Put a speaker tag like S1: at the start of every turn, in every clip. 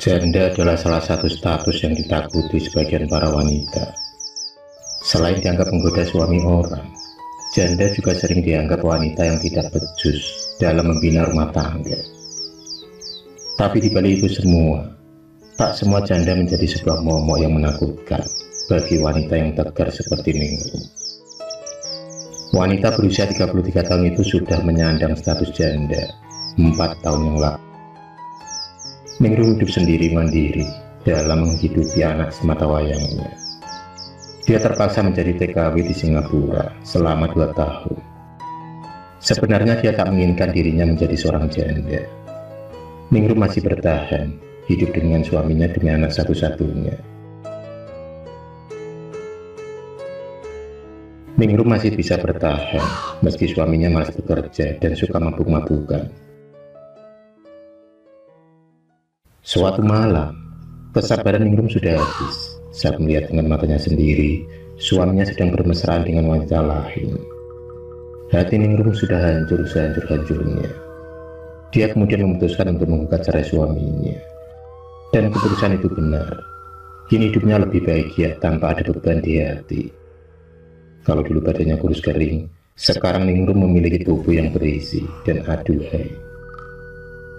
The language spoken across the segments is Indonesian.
S1: Janda adalah salah satu status yang ditakuti sebagian para wanita. Selain dianggap menggoda suami orang, janda juga sering dianggap wanita yang tidak becus dalam membina rumah tangga. Tapi di balik itu semua, tak semua janda menjadi sebuah momok yang menakutkan bagi wanita yang tegar seperti Ningrum. Wanita berusia 33 tahun itu sudah menyandang status janda 4 tahun yang lalu. Ningrum hidup sendiri mandiri dalam menghidupi anak sematawayangnya. Dia terpaksa menjadi TKW di Singapura selama 2 tahun. Sebenarnya dia tak menginginkan dirinya menjadi seorang janda. Ningrum masih bertahan hidup dengan suaminya demi anak satu-satunya. Ningrum masih bisa bertahan meski suaminya malas bekerja dan suka mabuk-mabukan. Suatu malam, kesabaran Ningrum sudah habis saat melihat dengan matanya sendiri suaminya sedang bermesraan dengan wanita lain. Hati Ningrum sudah hancur sehancur-hancurnya. Dia kemudian memutuskan untuk menggugat cerai suaminya. Dan keputusan itu benar. Kini hidupnya lebih bahagia tanpa ada beban di hati. Kalau dulu badannya kurus kering, sekarang Ningrum memiliki tubuh yang berisi dan aduhai.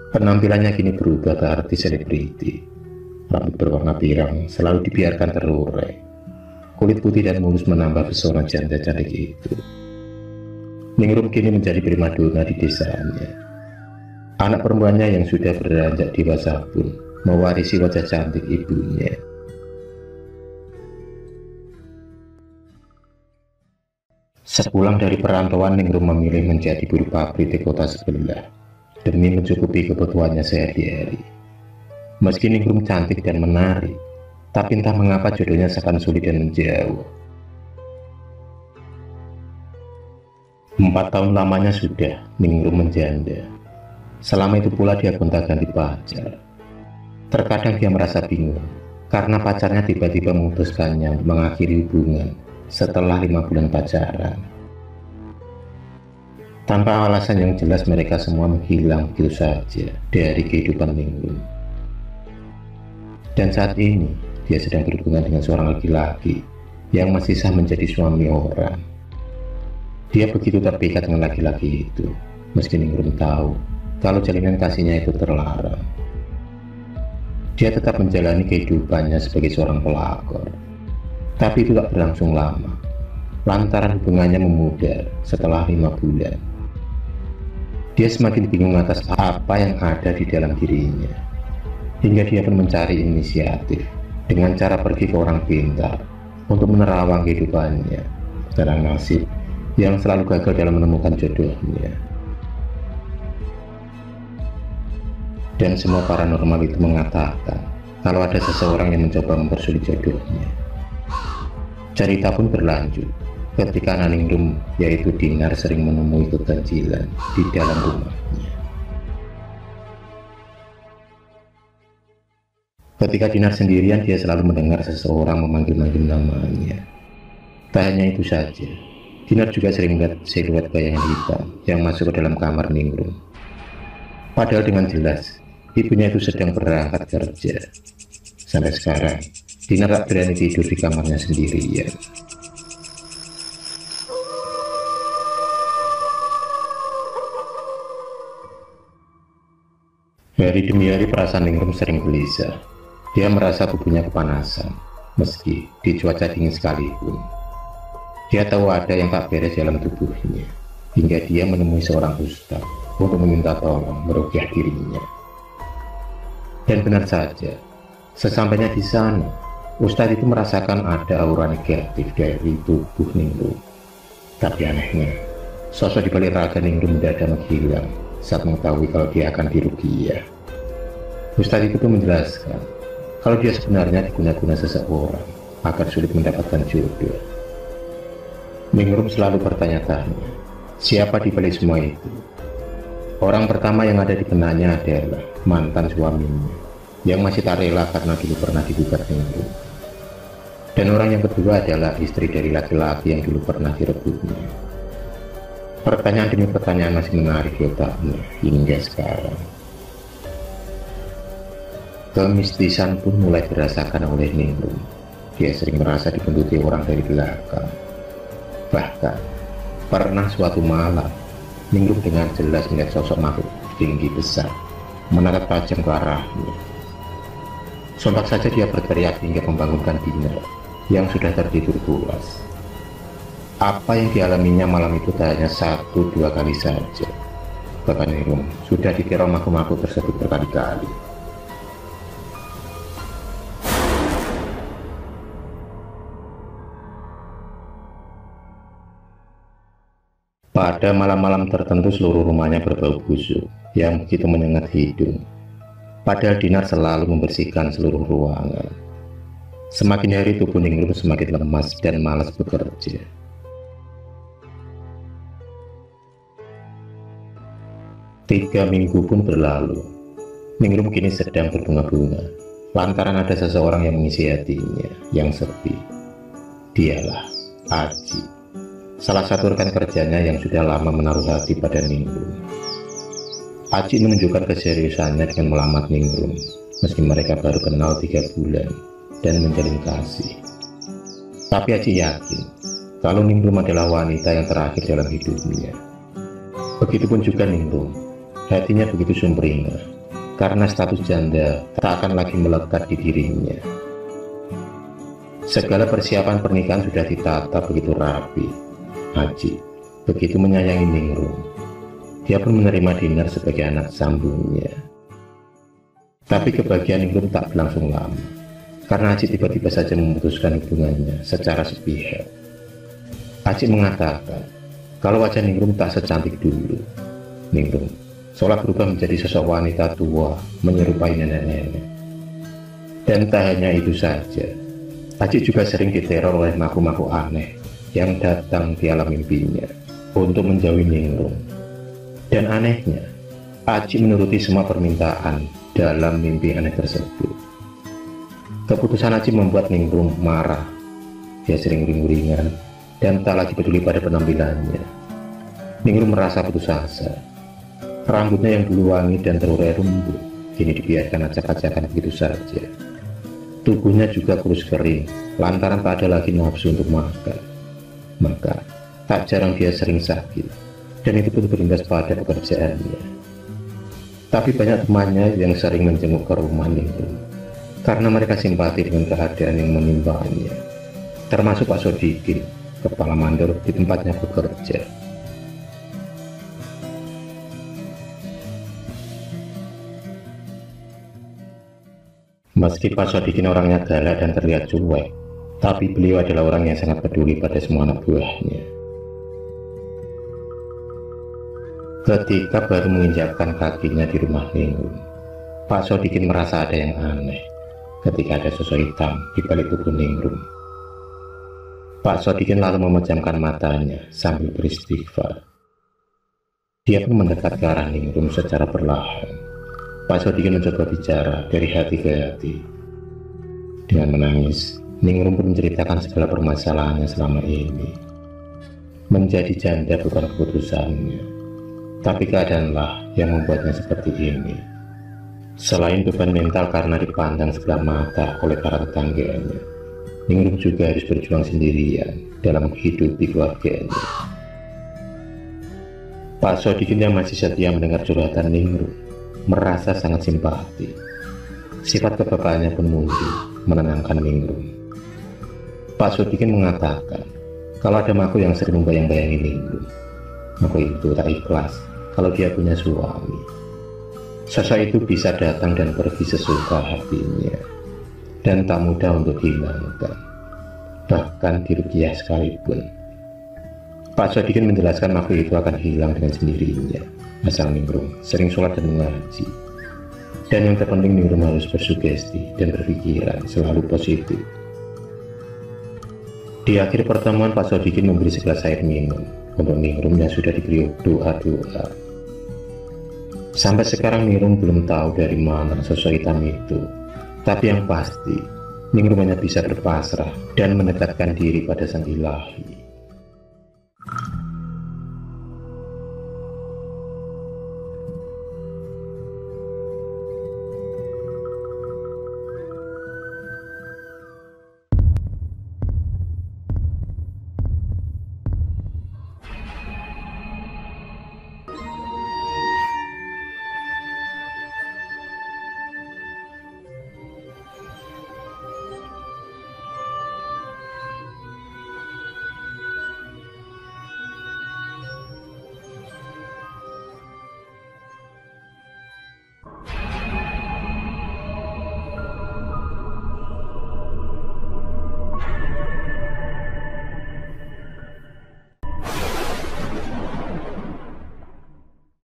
S1: Penampilannya kini berubah ke artis selebriti. Rambut berwarna pirang selalu dibiarkan terurai. Kulit putih dan mulus menambah pesona janda cantik itu. Ningrum kini menjadi primadona di desanya. Anak perempuannya yang sudah beranjak dewasa pun mewarisi wajah cantik ibunya. Sepulang dari perantauan, Ningrum memilih menjadi buruh pabrik di kota sebelah demi mencukupi kebutuhannya sehari-hari. Meski Ningrum cantik dan menarik, tapi entah mengapa jodohnya seakan sulit dan menjauh. 4 tahun lamanya sudah Ningrum menjanda. Selama itu pula dia gonta-ganti pacar. Terkadang dia merasa bingung karena pacarnya tiba-tiba memutuskannya mengakhiri hubungan setelah 5 bulan pacaran. Tanpa alasan yang jelas, mereka semua menghilang begitu saja dari kehidupan Ningrum. Dan saat ini dia sedang berhubungan dengan seorang laki-laki yang masih sah menjadi suami orang. Dia begitu terpikat dengan laki-laki itu, meski Ningrum tahu kalau jalinan kasihnya itu terlarang. Dia tetap menjalani kehidupannya sebagai seorang pelakor. Tapi itu tak berlangsung lama, lantaran hubungannya memudar setelah 5 bulan. Dia semakin bingung atas apa yang ada di dalam dirinya, hingga dia pun mencari inisiatif dengan cara pergi ke orang pintar untuk menerawang kehidupannya dalam nasib yang selalu gagal dalam menemukan jodohnya. Dan semua paranormal itu mengatakan kalau ada seseorang yang mencoba mempersulit jodohnya. Cerita pun berlanjut ketika anak Ningrum, yaitu Dinar, sering menemui keganjilan di dalam rumahnya. Ketika Dinar sendirian, dia selalu mendengar seseorang memanggil-manggil namanya. Tak hanya itu saja, Dinar juga sering melihat siluet bayangan hitam yang masuk ke dalam kamar Ningrum. Padahal dengan jelas, ibunya itu sedang berangkat kerja. Sampai sekarang, Dinar tak berani tidur di kamarnya sendirian. Hari demi hari perasaan Ningrum sering gelisah. Dia merasa tubuhnya kepanasan, meski di cuaca dingin sekalipun. Dia tahu ada yang tak beres dalam tubuhnya, hingga dia menemui seorang ustaz untuk meminta tolong meruqyah dirinya. Dan benar saja, sesampainya di sana, ustaz itu merasakan ada aura negatif dari tubuh Ningrum. Tapi anehnya, sosok di balik raga Ningrum mendadak menghilang saat mengetahui kalau dia akan diruqyah. Ustaz itu pun menjelaskan kalau dia sebenarnya diguna-guna seseorang agar sulit mendapatkan jodoh. Ningrum selalu bertanya-tanya, siapa di balik semua itu? Orang pertama yang ada di benaknya adalah mantan suaminya yang masih tak rela karena dulu pernah digugat Ningrum. Dan orang yang kedua adalah istri dari laki-laki yang dulu pernah direbutnya. Pertanyaan demi pertanyaan masih menarik di otaknya hingga sekarang. Kemistisan pun mulai dirasakan oleh Ningrum. Dia sering merasa dibuntuti orang dari belakang. Bahkan, pernah suatu malam, Ningrum dengan jelas melihat sosok makhluk tinggi besar menatap tajam ke arahnya. Sontak saja dia berteriak hingga membangunkan Dinar yang sudah tertidur pulas. Apa yang dialaminya malam itu tak hanya 1-2 kali saja. Bahkan Ningrum sudah diteror makhluk-makhluk tersebut berkali-kali. Pada malam-malam tertentu seluruh rumahnya berbau busuk yang begitu menyengat hidung. Padahal Dinar selalu membersihkan seluruh ruangan. Semakin hari tubuh Ningrum semakin lemas dan malas bekerja. Tiga minggu pun berlalu. Ningrum kini sedang berbunga-bunga lantaran ada seseorang yang mengisi hatinya yang sepi. Dialah Aji, salah satu rekan kerjanya yang sudah lama menaruh hati pada Ningrum. Aji menunjukkan keseriusannya dengan melamar Ningrum meski mereka baru kenal 3 bulan dan menjalin kasih. Tapi Aji yakin kalau Ningrum adalah wanita yang terakhir dalam hidupnya. Begitupun juga Ningrum, hatinya begitu sumringah karena status janda tak akan lagi melekat di dirinya. Segala persiapan pernikahan sudah ditata begitu rapi. Aji begitu menyayangi Ningrum. Dia pun menerima Dinar sebagai anak sambungnya. Tapi kebahagiaan Ningrum tak berlangsung lama karena Aji tiba-tiba saja memutuskan hubungannya secara sepihak. Aji mengatakan kalau wajah Ningrum tak secantik dulu. Ningrum seolah berubah menjadi sosok wanita tua menyerupai nenek-nenek. Dan tak hanya itu saja, Aji juga sering diteror oleh makhluk-makhluk aneh yang datang di alam mimpinya untuk menjauhi Ningrum. Dan anehnya, Aji menuruti semua permintaan dalam mimpi aneh tersebut. Keputusan Aji membuat Ningrum marah. Dia sering ring-ringan dan tak lagi peduli pada penampilannya. Ningrum merasa putus asa. Rambutnya yang dulu wangi dan terurai lembut kini dibiarkan acak-acakan begitu saja. Tubuhnya juga kurus kering lantaran tak ada lagi nafsu untuk makan. Maka tak jarang dia sering sakit, dan itu pun berimbas pada pekerjaannya. Tapi banyak temannya yang sering menjenguk ke rumah Ningrum karena mereka simpati dengan keadaan yang menimpanya, termasuk Pak Sodikin, kepala mandor di tempatnya bekerja. Meski Pak Sodikin orangnya galak dan terlihat cuek, tapi beliau adalah orang yang sangat peduli pada semua anak buahnya. Ketika baru menginjakkan kakinya di rumah Ningrum, Pak Sodikin merasa ada yang aneh ketika ada sosok hitam di balik tubuh Ningrum. Pak Sodikin lalu memejamkan matanya sambil beristighfar. Dia pun mendekat ke arah Ningrum secara perlahan. Pak Sodikin mencoba bicara dari hati ke hati. Dengan menangis, Ningrum pun menceritakan segala permasalahannya selama ini. Menjadi janda bukan keputusannya, tapi keadaanlah yang membuatnya seperti ini. Selain beban mental karena dipandang sebelah mata oleh para tetangganya, Ningrum juga harus berjuang sendirian dalam menghidupi keluarganya. Pak Sodikin yang masih setia mendengar curhatan Ningrum merasa sangat simpati. Sifat kebapaannya pun muncul menenangkan Ningrum. Pak Sodikin mengatakan kalau ada makhluk yang sering membayang-bayangi Ningrum, makhluk itu tak ikhlas kalau dia punya suami. Sosok itu bisa datang dan pergi sesuka hatinya dan tak mudah untuk dihilangkan, bahkan diruqyah sekalipun. Pak Sodikin menjelaskan makhluk itu akan hilang dengan sendirinya asal Ningrum sering sholat dan mengaji. Dan yang terpenting Ningrum harus bersugesti dan berpikiran selalu positif. Di akhir pertemuan Pak Sodikin memberi segelas air minum untuk Ningrum yang sudah diberi doa-doa. Sampai sekarang Ningrum belum tahu dari mana sosok hitam itu. Tapi yang pasti Ningrum hanya bisa berpasrah dan mendekatkan diri pada Sang Ilahi.